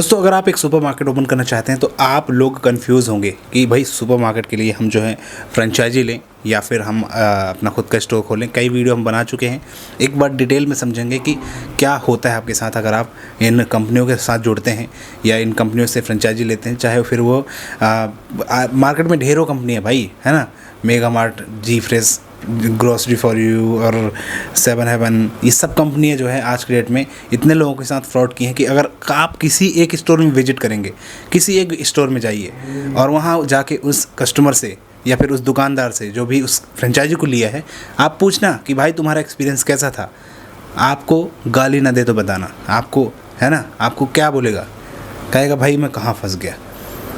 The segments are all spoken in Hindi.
दोस्तों अगर आप एक सुपरमार्केट ओपन करना चाहते हैं तो आप लोग कंफ्यूज होंगे कि भाई सुपरमार्केट के लिए हम जो है फ्रेंचाइजी लें या फिर हम अपना खुद का स्टोर खोलें। कई वीडियो हम बना चुके हैं, एक बार डिटेल में समझेंगे कि क्या होता है आपके साथ अगर आप इन कंपनियों के साथ जुड़ते हैं या इन कंपनियों से फ्रेंचाइजी लेते हैं। चाहे फिर वो मार्केट में ढेरों कंपनी है भाई, है ना, Mega Mart, G Fresh, grocery for you और 7 हेवन, ये सब कंपनियां जो है आज के डेट में इतने लोगों के साथ फ्रॉड की हैं कि अगर आप किसी एक स्टोर में विजिट करेंगे, किसी एक स्टोर में जाइए और वहाँ जाके उस कस्टमर से या फिर उस दुकानदार से जो भी उस फ्रेंचाइजी को लिया है, आप पूछना कि भाई तुम्हारा एक्सपीरियंस कैसा था। आपको गाली ना दे तो बताना, आपको, है ना, आपको क्या बोलेगा, कहेगा भाई मैं कहाँ फंस गया,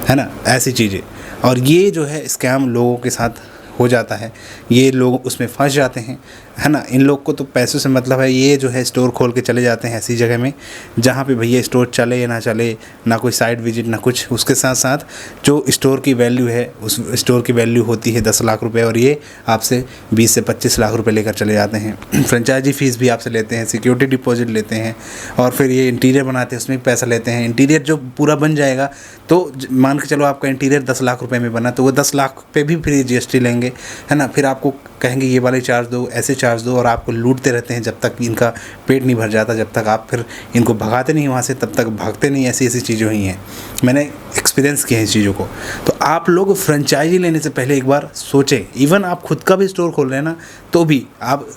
है ना, ऐसी चीज़ें। और ये जो है स्कैम लोगों के साथ हो जाता है, ये लोग उसमें फंस जाते हैं, है ना। इन लोग को तो पैसों से मतलब है, ये जो है स्टोर खोल के चले जाते हैं ऐसी जगह में जहाँ पे भैया स्टोर चले या ना चले, ना कोई साइट विजिट ना कुछ। उसके साथ साथ जो स्टोर की वैल्यू है, उस स्टोर की वैल्यू होती है 10 लाख रुपए और ये आपसे 20 से 25 लाख रुपए लेकर चले जाते हैं। फ्रेंचाइजी फ़ीस भी आपसे लेते हैं, सिक्योरिटी डिपॉजिट लेते हैं और फिर ये इंटीरियर बनाते हैं, उसमें भी पैसा लेते हैं। इंटीरियर जो पूरा बन जाएगा तो मान के चलो आपका इंटीरियर 10 लाख रुपए में बना तो वो 10 लाख पे भी फिर GST लेंगे, है ना। फिर आपको कहेंगे ये वाले चार्ज दो, ऐसे चार्ज दो, और आपको लूटते रहते हैं जब तक इनका पेट नहीं भर जाता, जब तक आप फिर इनको भगाते नहीं वहाँ से, तब तक भागते नहीं। ऐसी ऐसी चीज़ें हुई हैं, मैंने एक्सपीरियंस किया है इस चीज़ों को। तो आप लोग फ्रेंचाइजी लेने से पहले एक बार सोचें। इवन आप खुद का भी स्टोर खोल रहे हैं ना, तो भी आप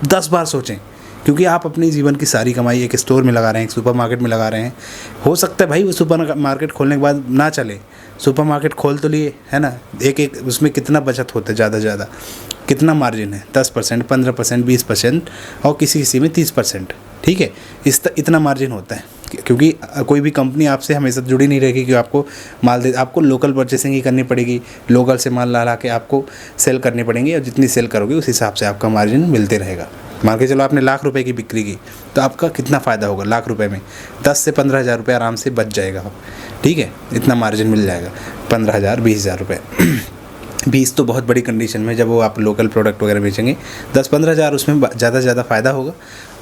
10 बार सोचें, क्योंकि आप अपने जीवन की सारी कमाई एक स्टोर में लगा रहे हैं, एक सुपरमार्केट में लगा रहे हैं। हो सकता है भाई वो सुपरमार्केट खोलने के बाद ना चले, सुपरमार्केट खोल तो लिए, है ना, एक उसमें कितना बचत होता है, ज़्यादा से ज़्यादा कितना मार्जिन है, 10%, 15%, 20% और किसी में 30%, ठीक है। इतना मार्जिन होता है, क्योंकि कोई भी कंपनी आपसे हमेशा जुड़ी नहीं रहेगी कि आपको माल दे। आपको लोकल परचेसिंग ही करनी पड़ेगी, लोकल से माल ला के आपको सेल करनी पड़ेंगी और जितनी सेल करोगे उस हिसाब से आपका मार्जिन मिलते रहेगा। मान के चलो आपने लाख रुपए की बिक्री की तो आपका कितना फ़ायदा होगा, लाख रुपए में 10 से 15 हज़ार रुपये आराम से बच जाएगा, ठीक है। इतना मार्जिन मिल जाएगा, 15,000, 20,000 रुपये। 20 तो बहुत बड़ी कंडीशन में, जब वो आप लोकल प्रोडक्ट वगैरह बेचेंगे, 10-15 हज़ार उसमें ज़्यादा से ज़्यादा फ़ायदा होगा।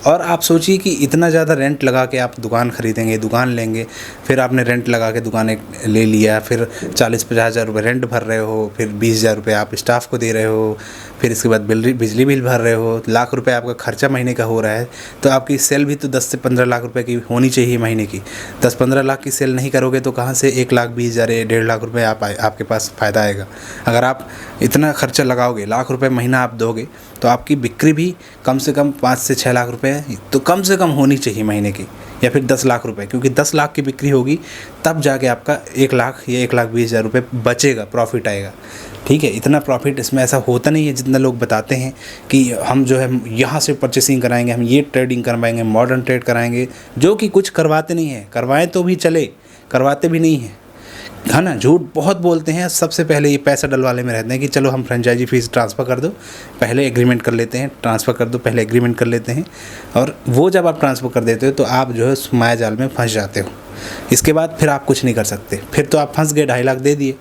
और आप सोचिए कि इतना ज़्यादा रेंट लगा के आप दुकान ख़रीदेंगे, दुकान लेंगे, फिर आपने रेंट लगा के दुकान एक ले लिया, फिर 40-50 हज़ार रुपये रेंट भर रहे हो, फिर 20,000 रुपये आप स्टाफ को दे रहे हो, फिर इसके बाद बिजली बिल भर रहे हो, लाख रुपए आपका खर्चा महीने का हो रहा है। तो आपकी सेल भी तो 10 से 15 लाख रुपए की होनी चाहिए महीने की। 10-15 लाख की सेल नहीं करोगे तो कहाँ से 1,20,000 या 1.5 लाख रुपए आपके पास फ़ायदा आएगा। अगर आप इतना खर्चा लगाओगे, लाख रुपए महीना आप दोगे, तो आपकी बिक्री भी कम से कम 5 से 6 लाख रुपए तो कम से कम होनी चाहिए महीने की, या फिर 10 लाख रुपए, क्योंकि 10 लाख की बिक्री होगी तब जाके आपका 1 लाख या 1,20,000 रुपये बचेगा, प्रॉफिट आएगा, ठीक है। इतना प्रॉफिट इसमें ऐसा होता नहीं है जितना लोग बताते हैं कि हम जो है यहाँ से परचेसिंग कराएंगे, हम ये ट्रेडिंग करवाएंगे, मॉडर्न ट्रेड कराएंगे, जो कि कुछ करवाते नहीं हैं। करवाएं तो भी चले, करवाते भी नहीं हैं, है ना। झूठ बहुत बोलते हैं। सबसे पहले ये पैसा डलवाने में रहते हैं कि चलो हम फ्रेंचाइजी फ़ीस ट्रांसफ़र कर दो, पहले एग्रीमेंट कर लेते हैं, ट्रांसफ़र कर दो, पहले एग्रीमेंट कर लेते हैं। और वो जब आप ट्रांसफ़र कर देते हो तो आप जो है उस माया जाल में फंस जाते हो। इसके बाद फिर आप कुछ नहीं कर सकते, फिर तो आप फंस गए, 2.5 लाख दे दिए।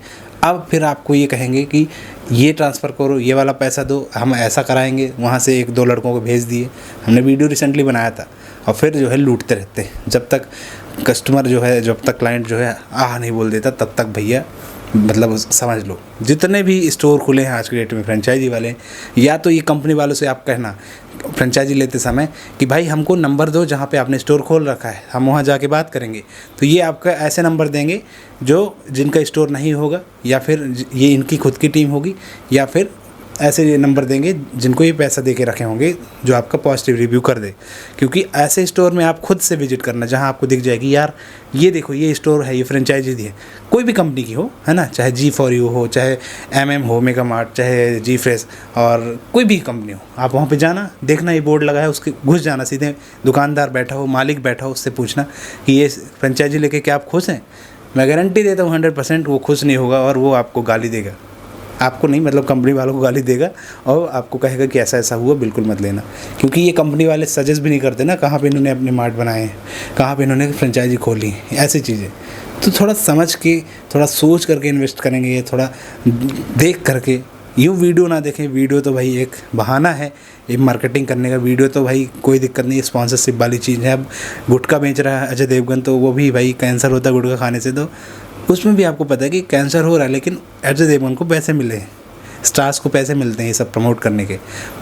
अब फिर आपको ये कहेंगे कि ये ट्रांसफ़र करो, ये वाला पैसा दो, हम ऐसा कराएंगे। वहाँ से 1-2 लड़कों को भेज दिए, हमने वीडियो रिसेंटली बनाया था। और फिर जो है लूटते रहते हैं, जब तक कस्टमर जो है, जब तक क्लाइंट जो है आह नहीं बोल देता तब तक भैया मतलब समझ लो। जितने भी स्टोर खुले हैं आज के डेट में फ्रेंचाइजी वाले, या तो ये कंपनी वालों से आप कहना फ्रेंचाइजी लेते समय कि भाई हमको नंबर दो जहाँ पे आपने स्टोर खोल रखा है, हम वहाँ जाके बात करेंगे। तो ये आपका ऐसे नंबर देंगे जो जिनका स्टोर नहीं होगा, या फिर ये इनकी खुद की टीम होगी, या फिर ऐसे ये नंबर देंगे जिनको ये पैसा दे के रखे होंगे जो आपका पॉजिटिव रिव्यू कर दे। क्योंकि ऐसे स्टोर में आप खुद से विजिट करना जहाँ आपको दिख जाएगी यार ये देखो ये स्टोर है, ये फ्रेंचाइजी दी है, कोई भी कंपनी की हो, है ना, चाहे जी फॉर यू हो, चाहे MM हो, मेगा मार्ट, चाहे जी फ्रेश, और कोई भी कंपनी हो, आप वहाँ पे जाना, देखना ये बोर्ड लगा है, उसके घुस जाना, सीधे दुकानदार बैठा हो, मालिक बैठा हो, उससे पूछना कि ये फ्रेंचाइजी लेके क्या आप खुश हैं। मैं गारंटी देता हूँ 100% वो खुश नहीं होगा और वो आपको गाली देगा। आपको नहीं, मतलब कंपनी वालों को गाली देगा और आपको कहेगा कि ऐसा ऐसा हुआ, बिल्कुल मत लेना। क्योंकि ये कंपनी वाले सजेस्ट भी नहीं करते ना कहाँ पे इन्होंने अपने मार्ट बनाए हैं, कहाँ पे इन्होंने फ्रेंचाइजी खोली है, ऐसी चीज़ें। तो थोड़ा समझ के, थोड़ा सोच करके इन्वेस्ट करेंगे, थोड़ा देख करके यूँ वीडियो ना देखें, वीडियो तो भाई एक बहाना है एक मार्केटिंग करने का। वीडियो तो भाई कोई दिक्कत नहीं, स्पॉन्सरशिप वाली चीज़ है। अब गुटखा बेच रहा है अजय देवगन, तो वो भी भाई कैंसर होता है गुटखा खाने से, तो उसमें भी आपको पता है कि कैंसर हो रहा है, लेकिन अजय देवगन को पैसे मिले हैं, स्टार्स को पैसे मिलते हैं ये सब प्रमोट करने के।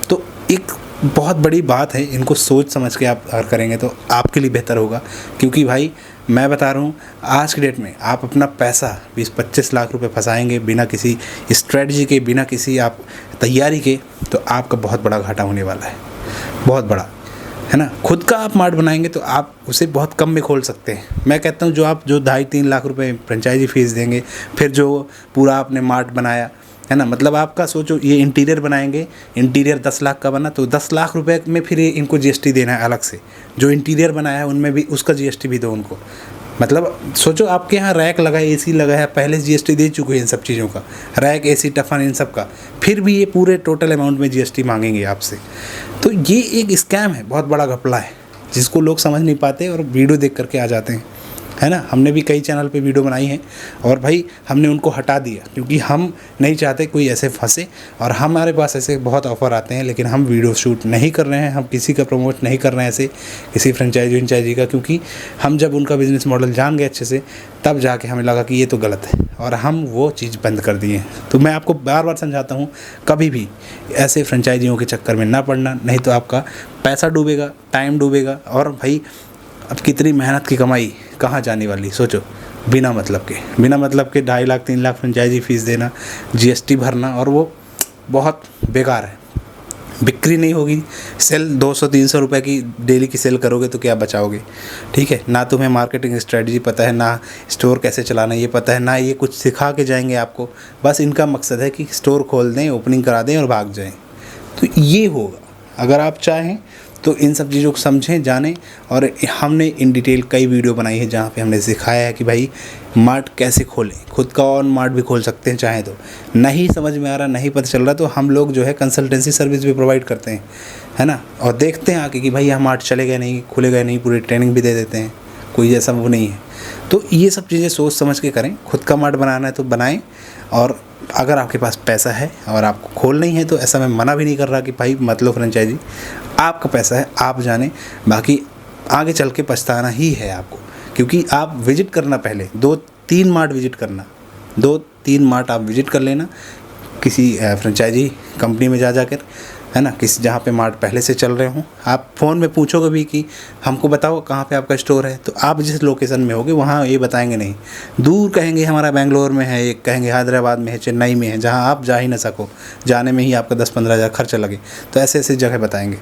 तो एक बहुत बड़ी बात है, इनको सोच समझ के आप करेंगे तो आपके लिए बेहतर होगा। क्योंकि भाई मैं बता रहा हूँ, आज की डेट में आप अपना पैसा 20-25 लाख रुपए फंसाएंगे बिना किसी स्ट्रेटजी के, बिना किसी आप तैयारी के, तो आपका बहुत बड़ा घाटा होने वाला है, बहुत बड़ा, है ना। खुद का आप मार्ट बनाएंगे तो आप उसे बहुत कम में खोल सकते हैं। मैं कहता हूँ जो आप 2.5-3 लाख रुपए फ्रेंचाइजी फीस देंगे, फिर जो पूरा आपने मार्ट बनाया, है ना, मतलब आपका सोचो ये इंटीरियर बनाएंगे, इंटीरियर 10 लाख का बना, तो 10 लाख रुपए में फिर ये इनको जीएसटी देना है अलग से। जो इंटीरियर बनाया है उनमें भी उसका जीएसटी भी दो उनको। मतलब सोचो आपके यहाँ रैक लगा है, एसी लगा है, पहले जीएसटी दे चुके हैं इन सब चीज़ों का, रैक, एसी, टफन, इन सब का, फिर भी ये पूरे टोटल अमाउंट में जीएसटी मांगेंगे आपसे। तो ये एक स्कैम है, बहुत बड़ा घपला है, जिसको लोग समझ नहीं पाते और वीडियो देख करके आ जाते हैं, है ना। हमने भी कई चैनल पे वीडियो बनाई है और भाई हमने उनको हटा दिया, क्योंकि हम नहीं चाहते कोई ऐसे फंसे। और हमारे पास ऐसे बहुत ऑफ़र आते हैं, लेकिन हम वीडियो शूट नहीं कर रहे हैं, हम किसी का प्रमोट नहीं कर रहे हैं ऐसे किसी फ्रेंचाइजी का, क्योंकि हम जब उनका बिज़नेस मॉडल जान गए अच्छे से, तब जाके हमें लगा कि ये तो गलत है और हम वो चीज़ बंद कर दिए हैं। तो मैं आपको बार बार समझाता हूँ, कभी भी ऐसे फ्रेंचाइजियों के चक्कर में ना पड़ना, नहीं तो आपका पैसा डूबेगा, टाइम डूबेगा। और भाई अब कितनी मेहनत की कमाई कहाँ जाने वाली, सोचो, बिना मतलब के 2.5 लाख 3 लाख फ्रेंचाइजी फीस देना, जीएसटी भरना, और वो बहुत बेकार है। बिक्री नहीं होगी, सेल 200-300 रुपए की डेली की सेल करोगे तो क्या बचाओगे, ठीक है। ना तुम्हें मार्केटिंग स्ट्रेटजी पता है, ना स्टोर कैसे चलाना ये पता है, ना ये कुछ सिखा के जाएंगे आपको। बस इनका मकसद है कि स्टोर खोल दें, ओपनिंग करा दें और भाग जाएं। तो ये होगा, अगर आप चाहें तो इन सब चीज़ों को समझें, जानें। और हमने इन डिटेल कई वीडियो बनाई है जहाँ पे हमने सिखाया है कि भाई मार्ट कैसे खोलें, खुद का ऑन मार्ट भी खोल सकते हैं चाहे तो। नहीं समझ में आ रहा, नहीं पता चल रहा, तो हम लोग जो है कंसल्टेंसी सर्विस भी प्रोवाइड करते हैं, है ना। और देखते हैं आके कि भाई यहाँ मार्ट चलेगा नहीं, खुलेगा नहीं, पूरी ट्रेनिंग भी दे देते हैं, कोई ऐसा वो नहीं है। तो ये सब चीज़ें सोच समझ के करें। खुद का मार्ट बनाना है तो बनाएं, और अगर आपके पास पैसा है और आपको खोल नहीं है तो ऐसा मैं मना भी नहीं कर रहा कि भाई मत लो फ्रेंचाइजी, आपका पैसा है, आप जाने। बाकी आगे चल के पछताना ही है आपको, क्योंकि आप विजिट करना, पहले 2-3 मार्ट विजिट करना, 2-3 मार्ट आप विजिट कर लेना किसी फ्रेंचाइजी कंपनी में जाकर, है ना, किसी जहाँ पे मार्ट पहले से चल रहे हों। आप फ़ोन में पूछोगे भी कि हमको बताओ कहाँ पे आपका स्टोर है, तो आप जिस लोकेशन में होगे वहाँ ये बताएंगे नहीं, दूर कहेंगे हमारा बेंगलोर में है, एक कहेंगे हैदराबाद में है, चेन्नई में है, जहाँ आप जा ही ना सको, जाने में ही आपका 10-15 हज़ार खर्चा लगे। तो ऐसे ऐसे जगह बताएंगे,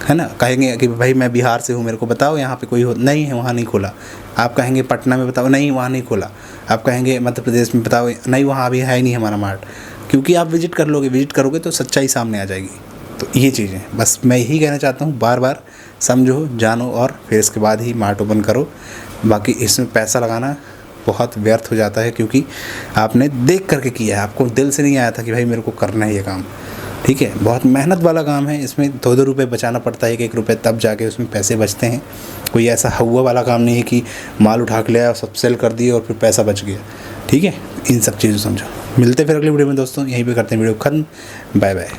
है ना। कहेंगे कि भाई मैं बिहार से हूँ, मेरे को बताओ यहाँ पर कोई नहीं है, वहाँ नहीं खुला। आप कहेंगे पटना में बताओ, नहीं वहाँ नहीं खुला। आप कहेंगे मध्य प्रदेश में बताओ, नहीं वहाँ अभी है ही नहीं हमारा मार्ट। क्योंकि आप विजिट करोगे तो सच्चाई सामने आ जाएगी। तो ये चीज़ें बस मैं यही कहना चाहता हूँ, बार बार समझो, जानो, और फिर इसके बाद ही मार्ट ओपन करो। बाकी इसमें पैसा लगाना बहुत व्यर्थ हो जाता है, क्योंकि आपने देख करके किया है, आपको दिल से नहीं आया था कि भाई मेरे को करना है ये काम, ठीक है। बहुत मेहनत वाला काम है, इसमें 2-2 रुपये बचाना पड़ता है, 1-1 रुपये, तब जाके उसमें पैसे बचते हैं। कोई ऐसा हुआ वाला काम नहीं है कि माल उठा के लिया, सब सेल कर दिए और फिर पैसा बच गया, ठीक है। इन सब चीज़ों समझो। मिलते फिर अगली वीडियो में दोस्तों, यहीं पे करते हैं वीडियो खत्म। Bye bye.